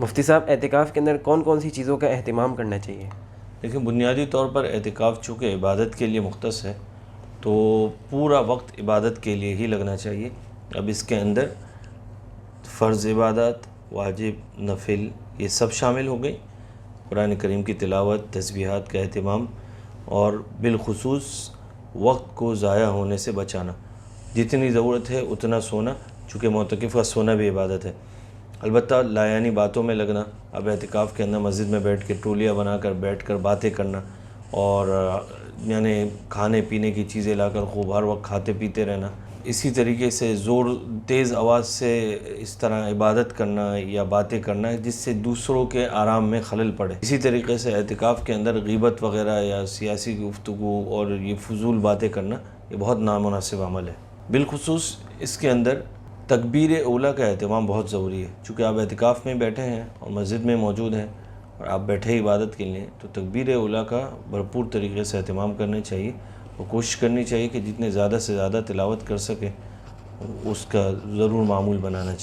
مفتی صاحب، اعتکاف کے اندر کون کون سی چیزوں کا اہتمام کرنا چاہیے؟ لیکن بنیادی طور پر اعتکاف چونکہ عبادت کے لیے مختص ہے تو پورا وقت عبادت کے لیے ہی لگنا چاہیے۔ اب اس کے اندر فرض عبادات، واجب، نفل، یہ سب شامل ہو گئی۔ قرآن کریم کی تلاوت، تسبیحات کا اہتمام، اور بالخصوص وقت کو ضائع ہونے سے بچانا۔ جتنی ضرورت ہے اتنا سونا، چونکہ معتکف کا سونا بھی عبادت ہے۔ البتہ لایانی باتوں میں لگنا، اب اعتکاف کے اندر مسجد میں بیٹھ کے ٹولیاں بنا کر بیٹھ کر باتیں کرنا، اور یعنی کھانے پینے کی چیزیں لا کر خوب ہر وقت کھاتے پیتے رہنا، اسی طریقے سے تیز آواز سے اس طرح عبادت کرنا یا باتیں کرنا جس سے دوسروں کے آرام میں خلل پڑے۔ اسی طریقے سے اعتکاف کے اندر غیبت وغیرہ یا سیاسی گفتگو اور یہ فضول باتیں کرنا، یہ بہت نامناسب عمل ہے۔ بالخصوص اس کے اندر تکبیر اولیٰ کا اہتمام بہت ضروری ہے، چونکہ آپ اعتکاف میں بیٹھے ہیں اور مسجد میں موجود ہیں اور آپ بیٹھے عبادت کے لیے، تو تکبیر اولیٰ کا بھرپور طریقے سے اہتمام کرنا چاہیے اور کوشش کرنی چاہیے کہ جتنے زیادہ سے زیادہ تلاوت کر سکیں اس کا ضرور معمول بنانا چاہیے۔